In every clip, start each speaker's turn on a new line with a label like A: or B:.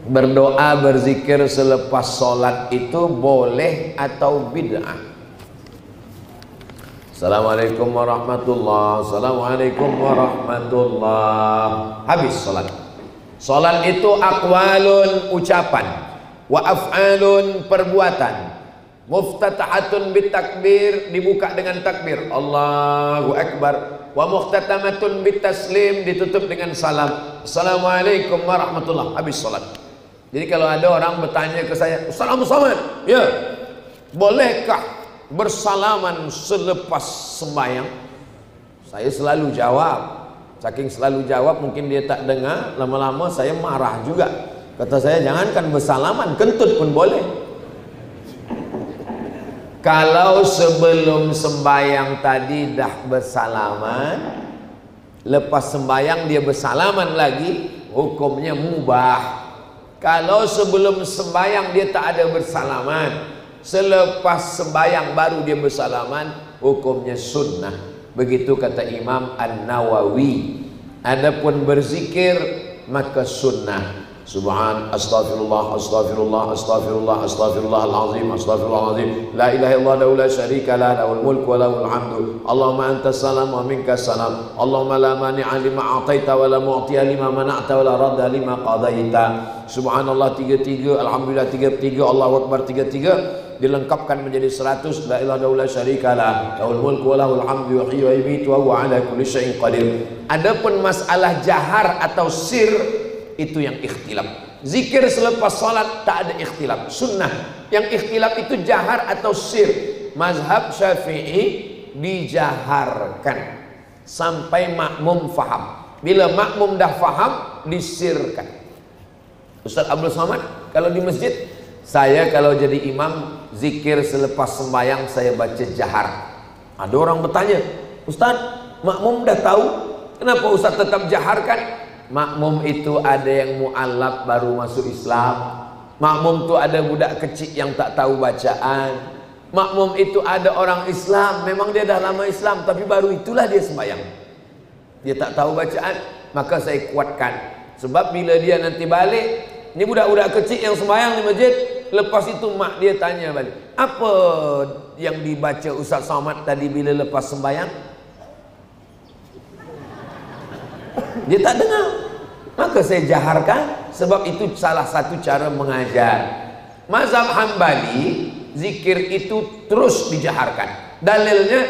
A: berdoa berzikir selepas sholat itu boleh atau bid'ah? Assalamualaikum warahmatullah. Assalamualaikum warahmatullah. Habis sholat. Sholat itu aqwalun ucapan, wa af'alun perbuatan. Muftatahatun bitakbir, dibuka dengan takbir Allahu Akbar. Wa muhtatamatun bitaslim, ditutup dengan salam. Assalamualaikum warahmatullah. Habis sholat. Jadi kalau ada orang bertanya ke saya, Ustaz Abdul Somad, ya, bolehkah bersalaman selepas sembahyang? Saya selalu jawab. Saking selalu jawab mungkin dia tak dengar, lama-lama saya marah juga. Kata saya, jangankan bersalaman, kentut pun boleh. Kalau sebelum sembahyang tadi dah bersalaman, lepas sembahyang dia bersalaman lagi, hukumnya mubah. Kalau sebelum sembahyang dia tak ada bersalaman, selepas sembahyang baru dia bersalaman, hukumnya sunnah. Begitu kata Imam An-Nawawi. Adapun berzikir maka sunnah. Subhan, astaghfirullah, astaghfirullah, astaghfirullah, astaghfirullahalazim, astaghfirullahalazim. La ilaha illallah la syarika lah, lahul mulku wa lahul hamdu. Allahumma antas salam wa minkas salam. Allahumma la mani'a lima a'taita wa la mu'tiya lima mana'ta wa la radda lima qadaita. Subhanallah 33, alhamdulillah 33, Allahu akbar 33, dilengkapkan menjadi 100. La ilaha illallah la syarika lah, lahul mulku wa lahul hamdu, yuhyi wa yumiitu wa huwa ala kulli syai'in qadir. Adapun masalah jahar atau sir, itu yang ikhtilaf. Zikir selepas salat tak ada ikhtilaf, sunnah. Yang ikhtilaf itu jahar atau sir. Mazhab Syafi'i dijaharkan sampai makmum faham. Bila makmum dah faham, disirkan. Ustaz Abdul Somad, kalau di masjid, saya kalau jadi imam zikir selepas sembahyang saya baca jahar. Ada orang bertanya, Ustaz, makmum dah tahu, kenapa Ustaz tetap jaharkan? Makmum itu ada yang mu'alaf baru masuk Islam. Makmum itu ada budak kecil yang tak tahu bacaan. Makmum itu ada orang Islam, memang dia dah lama Islam, tapi baru itulah dia sembahyang. Dia tak tahu bacaan, maka saya kuatkan. Sebab bila dia nanti balik, ini budak-budak kecil yang sembahyang di masjid, lepas itu mak dia tanya balik, apa yang dibaca Ustaz Somad tadi bila lepas sembahyang? Dia tak dengar, maka saya jaharkan, sebab itu salah satu cara mengajar. Mazhab Hambali, zikir itu terus dijaharkan. Dalilnya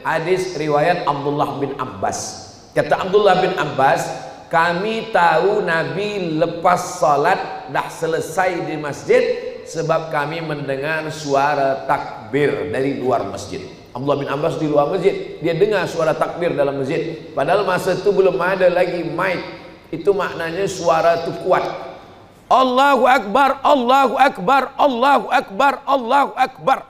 A: hadis riwayat Abdullah bin Abbas. Kata Abdullah bin Abbas, kami tahu Nabi lepas salat dah selesai di masjid sebab kami mendengar suara takbir dari luar masjid. Abdullah bin Abbas di luar masjid, dia dengar suara takbir dalam masjid. Padahal masa itu belum ada lagi mic. Itu maknanya suara itu kuat. Allahu Akbar, Allahu Akbar, Allahu Akbar, Allahu Akbar.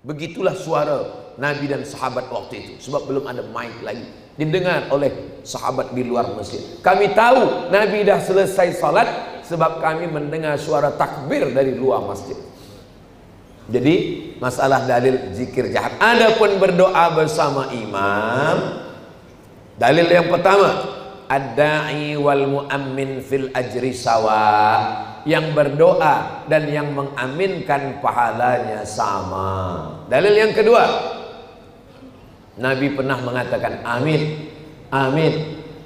A: Begitulah suara Nabi dan sahabat waktu itu. Sebab belum ada mic lagi, didengar oleh sahabat di luar masjid. Kami tahu Nabi dah selesai salat sebab kami mendengar suara takbir dari luar masjid. Jadi masalah dalil zikir jahat. Adapun berdoa bersama imam, dalil yang pertama, ad-da'i wal mu'ammin fil ajri sawa. Yang berdoa dan yang mengaminkan pahalanya sama. Dalil yang kedua, Nabi pernah mengatakan amin, amin,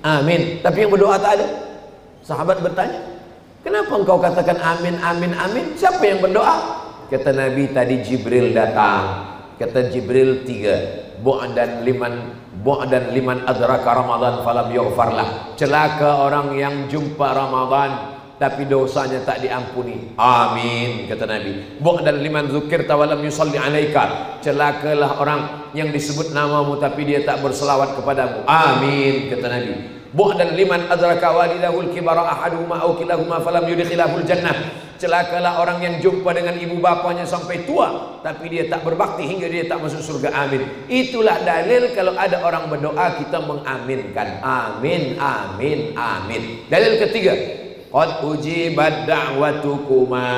A: amin, tapi yang berdoa tak ada. Sahabat bertanya, kenapa engkau katakan amin, amin, amin? Siapa yang berdoa? Kata Nabi, tadi Jibril datang. Kata Jibril 3, bu'dan liman adraka Ramadan falam yughfarlah. Celaka orang yang jumpa Ramadan tapi dosanya tak diampuni. Amin, kata Nabi. Bu'dan liman dzukirta walam yusalli alaika. Celakalah orang yang disebut namamu tapi dia tak berselawat kepadamu. Amin, kata Nabi. Bu'dan liman adraka walidahul kibara ahaduhuma aw kilahuma falam yudkhilahul jannah. Celakalah orang yang jumpa dengan ibu bapanya sampai tua tapi dia tak berbakti hingga dia tak masuk surga. Amin. Itulah dalil kalau ada orang berdoa kita mengaminkan. Amin, amin, amin. Dalil ketiga, qad ujibat da'watukuma.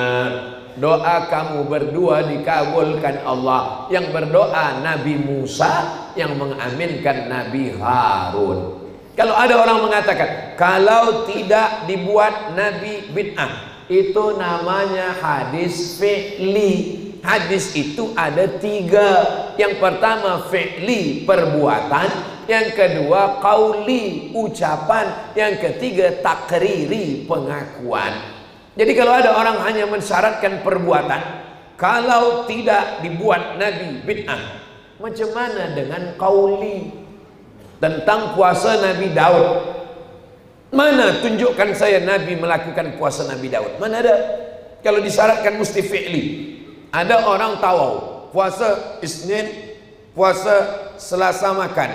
A: Doa kamu berdua dikabulkan Allah. Yang berdoa Nabi Musa, yang mengaminkan Nabi Harun. Kalau ada orang mengatakan kalau tidak dibuat Nabi bid'ah, itu namanya hadis fi'li. Hadis itu ada 3. Yang pertama fi'li, perbuatan. Yang kedua qauli, ucapan. Yang ketiga takriri, pengakuan. Jadi kalau ada orang hanya mensyaratkan perbuatan, kalau tidak dibuat Nabi bid'ah, macam mana dengan qauli? Tentang puasa Nabi Daud, mana tunjukkan saya Nabi melakukan puasa Nabi Daud? Mana ada? Kalau disyaratkan mesti fi'li. Ada orang tawau, puasa Isnin, puasa Selasa makan,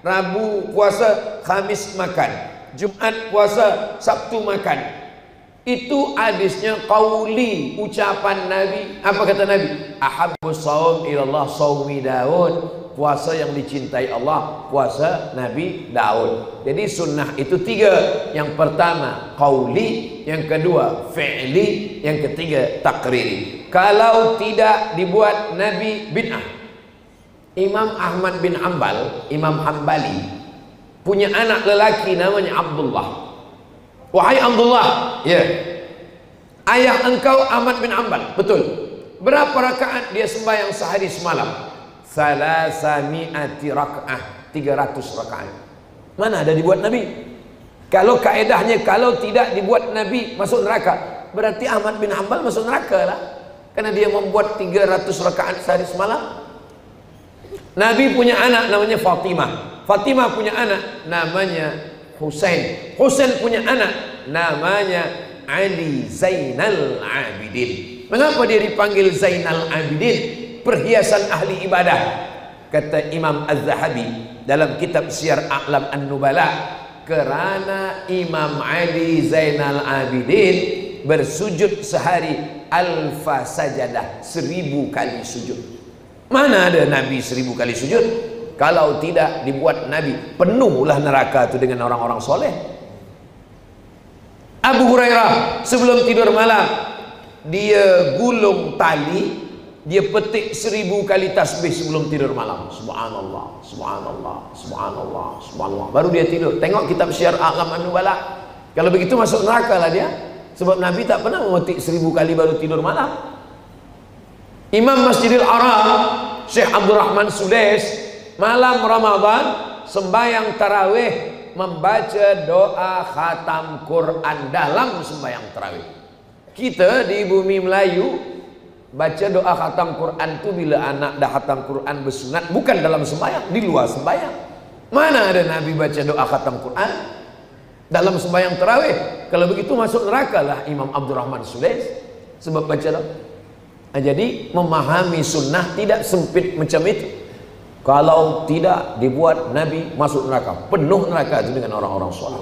A: Rabu puasa, Khamis makan, Jumat puasa, Sabtu makan. Itu hadisnya qauli, ucapan Nabi. Apa kata Nabi? Ahabbus shaum ilallah shaumi Daud. Puasa yang dicintai Allah, puasa Nabi Daud. Jadi sunnah itu 3. Yang pertama qauli, yang kedua fi'li, yang ketiga takriri. Kalau tidak dibuat Nabi bid'ah. Imam Ahmad bin Hanbal, Imam Hambali, punya anak lelaki namanya Abdullah. Wahai Abdullah, ya, ayah engkau Ahmad bin Hanbal, betul. Berapa rakaat dia sembahyang sehari semalam? Salasami'ati raka'ah, 300 rakaat. Mana ada dibuat Nabi? Kalau kaedahnya kalau tidak dibuat Nabi masuk neraka, berarti Ahmad bin Hanbal masuk neraka lah, karena dia membuat 300 rakaat sehari semalam. Nabi punya anak namanya Fatimah. Fatimah punya anak namanya Husain. Husain punya anak namanya Ali Zainal Abidin. Mengapa dia dipanggil Zainal Abidin? Perhiasan ahli ibadah. Kata Imam Az-Zahabi dalam kitab Syiar A'lam An-Nubala, kerana Imam Ali Zainal Abidin bersujud sehari alfa sajadah, 1000 kali sujud. Mana ada Nabi 1000 kali sujud? Kalau tidak dibuat Nabi, penuhlah neraka itu dengan orang-orang soleh. Abu Hurairah sebelum tidur malam dia gulung tali, dia petik 1000 kali tasbih sebelum tidur malam. Subhanallah, subhanallah, subhanallah, subhanallah. Baru dia tidur. Tengok kitab Syiar A'lam An-Nubala. Kalau begitu masuk neraka lah dia. Sebab Nabi tak pernah memetik 1000 kali baru tidur malam. Imam Masjidil Haram, Syekh Abdul Rahman Sudais, malam Ramadan sembahyang tarawih, membaca doa khatam Quran dalam sembahyang tarawih. Kita di bumi Melayu baca doa khatam Quran itu bila anak dah khatam Quran bersunat, bukan dalam sembahyang, di luar sembahyang. Mana ada Nabi baca doa khatam Quran dalam sembahyang tarawih? Kalau begitu masuk neraka lah Imam Abdul Rahman Sudais sebab baca doa. Jadi memahami sunnah tidak sempit macam itu. Kalau tidak dibuat Nabi masuk neraka, penuh neraka itu dengan orang-orang soleh.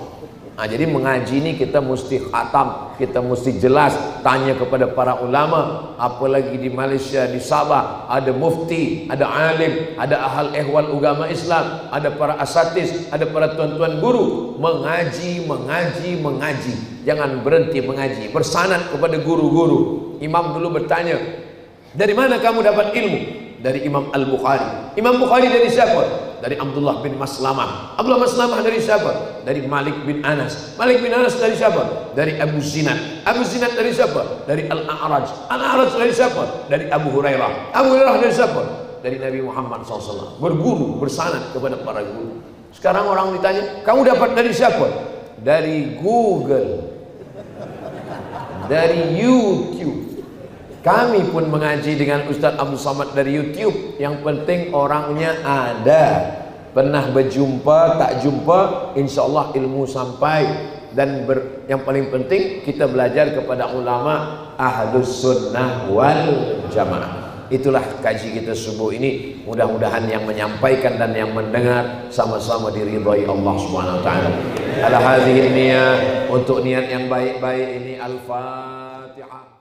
A: Jadi mengaji ini kita mesti khatam, kita mesti jelas, tanya kepada para ulama. Apalagi di Malaysia, di Sabah ada mufti, ada alim, ada ahal ehwal agama Islam, ada para asatis, ada para tuan-tuan guru. Mengaji, mengaji, mengaji, jangan berhenti mengaji, bersanad kepada guru-guru. Imam dulu bertanya, dari mana kamu dapat ilmu? Dari Imam Al-Bukhari. Imam Bukhari dari siapa? Dari Abdullah bin Maslamah. Abdullah Maslamah dari siapa? Dari Malik bin Anas. Malik bin Anas dari siapa? Dari Abu Zinad. Abu Zinad dari siapa? Dari Al-A'raj. Al-A'raj dari siapa? Dari Abu Hurairah. Abu Hurairah dari siapa? Dari Nabi Muhammad SAW. Berguru, bersanad kepada para guru. Sekarang orang ditanya, kamu dapat dari siapa? Dari Google, dari YouTube. Kami pun mengaji dengan Ustaz Abdul Samad dari YouTube. Yang penting orangnya ada. Pernah berjumpa, tak jumpa, insya Allah ilmu sampai. Dan yang paling penting kita belajar kepada ulama Ahlus Sunnah wal Jamaah. Itulah kaji kita subuh ini. Mudah-mudahan yang menyampaikan dan yang mendengar sama-sama diridhai Allah Subhanahu wa taala. Ala hadhihi niyah, untuk niat yang baik-baik ini, Al-Fatihah.